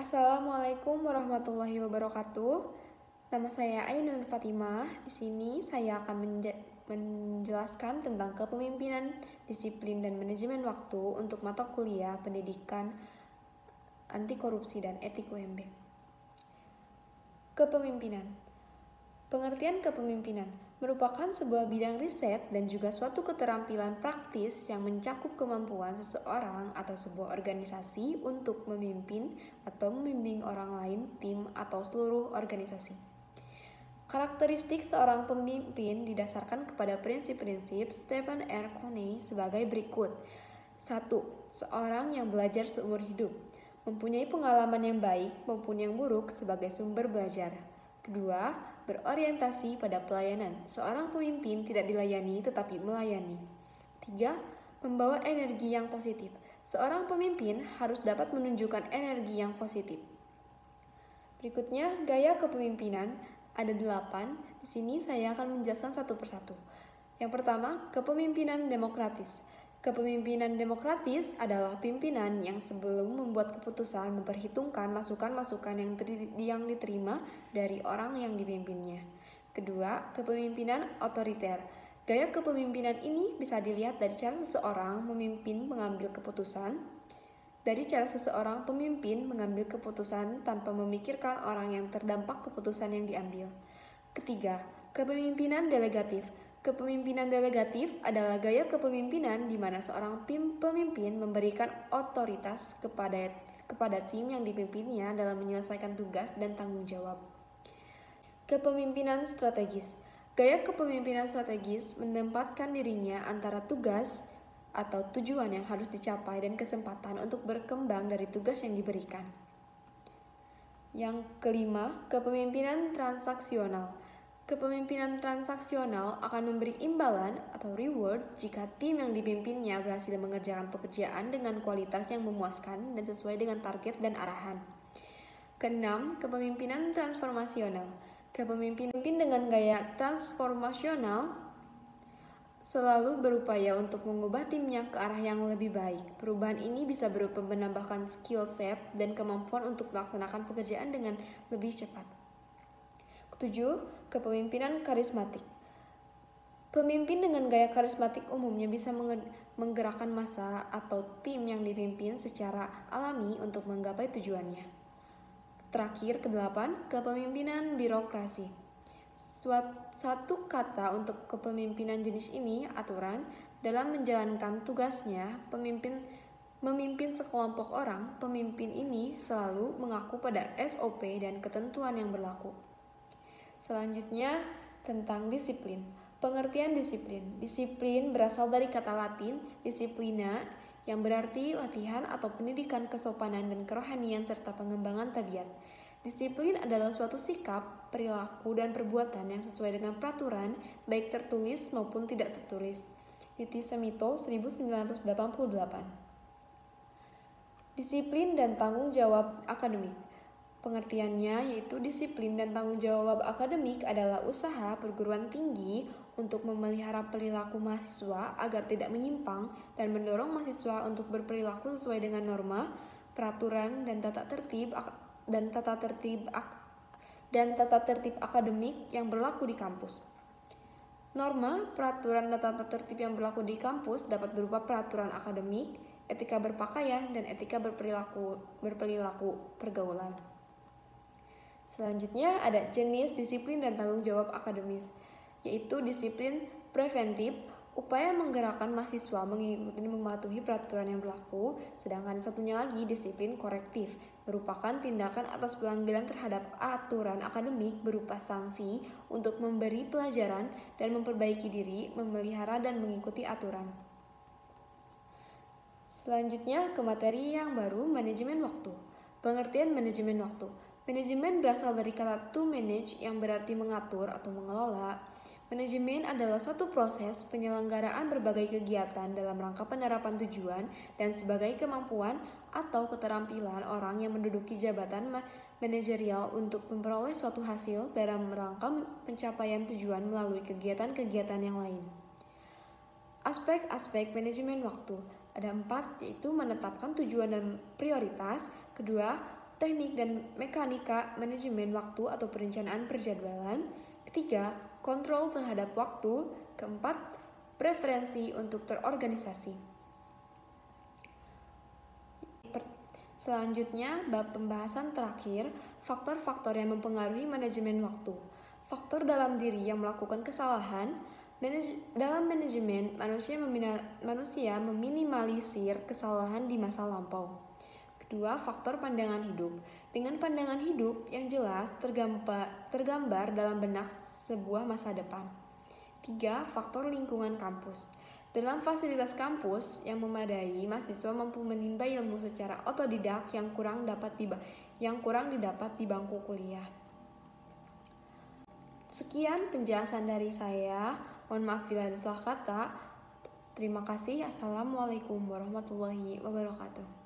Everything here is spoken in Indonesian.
Assalamualaikum warahmatullahi wabarakatuh. Nama saya Ainun Fatimah. Di sini saya akan menjelaskan tentang kepemimpinan, disiplin, dan manajemen waktu untuk mata kuliah pendidikan anti korupsi dan etik UMB. Kepemimpinan. Pengertian kepemimpinan merupakan sebuah bidang riset dan juga suatu keterampilan praktis yang mencakup kemampuan seseorang atau sebuah organisasi untuk memimpin atau membimbing orang lain, tim, atau seluruh organisasi. Karakteristik seorang pemimpin didasarkan kepada prinsip-prinsip Stephen R. Covey sebagai berikut. 1. Seorang yang belajar seumur hidup, mempunyai pengalaman yang baik maupun yang buruk sebagai sumber belajar. Kedua, berorientasi pada pelayanan. Seorang pemimpin tidak dilayani tetapi melayani. 3. Membawa energi yang positif. Seorang pemimpin harus dapat menunjukkan energi yang positif. Berikutnya, gaya kepemimpinan ada 8. Di sini saya akan menjelaskan satu persatu. Yang pertama, kepemimpinan demokratis. Kepemimpinan demokratis adalah pimpinan yang sebelum membuat keputusan memperhitungkan masukan-masukan yang diterima dari orang yang dipimpinnya. Kedua, kepemimpinan otoriter. Gaya kepemimpinan ini bisa dilihat dari cara seseorang pemimpin mengambil keputusan tanpa memikirkan orang yang terdampak keputusan yang diambil. Ketiga, kepemimpinan delegatif. Kepemimpinan delegatif adalah gaya kepemimpinan di mana seorang pemimpin memberikan otoritas kepada tim yang dipimpinnya dalam menyelesaikan tugas dan tanggung jawab. Kepemimpinan strategis. Gaya kepemimpinan strategis menempatkan dirinya antara tugas atau tujuan yang harus dicapai dan kesempatan untuk berkembang dari tugas yang diberikan. Yang kelima, kepemimpinan transaksional. Kepemimpinan transaksional akan memberi imbalan atau reward jika tim yang dipimpinnya berhasil mengerjakan pekerjaan dengan kualitas yang memuaskan dan sesuai dengan target dan arahan. Keenam, kepemimpinan transformasional. Kepemimpinan dengan gaya transformasional selalu berupaya untuk mengubah timnya ke arah yang lebih baik. Perubahan ini bisa berupa menambahkan skill set dan kemampuan untuk melaksanakan pekerjaan dengan lebih cepat. 7. Kepemimpinan karismatik. Pemimpin dengan gaya karismatik umumnya bisa menggerakkan massa atau tim yang dipimpin secara alami untuk menggapai tujuannya. Terakhir, ke-8, kepemimpinan birokrasi. Satu kata untuk kepemimpinan jenis ini, aturan. Dalam menjalankan tugasnya, memimpin sekelompok orang, pemimpin ini selalu mengaku pada SOP dan ketentuan yang berlaku. Selanjutnya, tentang disiplin. Pengertian disiplin. Disiplin berasal dari kata Latin disciplina, yang berarti latihan atau pendidikan kesopanan dan kerohanian serta pengembangan tabiat. Disiplin adalah suatu sikap, perilaku, dan perbuatan yang sesuai dengan peraturan, baik tertulis maupun tidak tertulis. Titi Semito, 1988. Disiplin dan tanggung jawab akademik. Pengertiannya yaitu disiplin dan tanggung jawab akademik adalah usaha perguruan tinggi untuk memelihara perilaku mahasiswa agar tidak menyimpang dan mendorong mahasiswa untuk berperilaku sesuai dengan norma, peraturan, dan tata tertib akademik yang berlaku di kampus. Norma, peraturan, dan tata tertib yang berlaku di kampus dapat berupa peraturan akademik, etika berpakaian, dan etika berperilaku pergaulan. Selanjutnya ada jenis disiplin dan tanggung jawab akademis, yaitu disiplin preventif, upaya menggerakkan mahasiswa mengikuti dan mematuhi peraturan yang berlaku, sedangkan satunya lagi disiplin korektif, merupakan tindakan atas pelanggaran terhadap aturan akademik berupa sanksi untuk memberi pelajaran dan memperbaiki diri, memelihara dan mengikuti aturan. Selanjutnya ke materi yang baru, manajemen waktu. Pengertian manajemen waktu. Manajemen berasal dari kata to manage yang berarti mengatur atau mengelola. Manajemen adalah suatu proses penyelenggaraan berbagai kegiatan dalam rangka penerapan tujuan dan sebagai kemampuan atau keterampilan orang yang menduduki jabatan manajerial untuk memperoleh suatu hasil dalam rangka pencapaian tujuan melalui kegiatan-kegiatan yang lain. Aspek-aspek manajemen waktu ada 4, yaitu menetapkan tujuan dan prioritas. Kedua, teknik dan mekanika manajemen waktu atau perencanaan perjadwalan. Ketiga, kontrol terhadap waktu. Keempat, preferensi untuk terorganisasi. Selanjutnya, bab pembahasan terakhir, faktor-faktor yang mempengaruhi manajemen waktu. Faktor dalam diri yang melakukan kesalahan. Dalam manajemen, manusia meminimalisir kesalahan di masa lampau. Kedua, faktor pandangan hidup. Dengan pandangan hidup yang jelas tergambar dalam benak sebuah masa depan. Tiga, faktor lingkungan kampus. Dalam fasilitas kampus yang memadai, mahasiswa mampu menimba ilmu secara otodidak yang kurang didapat di bangku kuliah. Sekian penjelasan dari saya. Mohon maaf bila ada salah kata. Terima kasih. Assalamualaikum warahmatullahi wabarakatuh.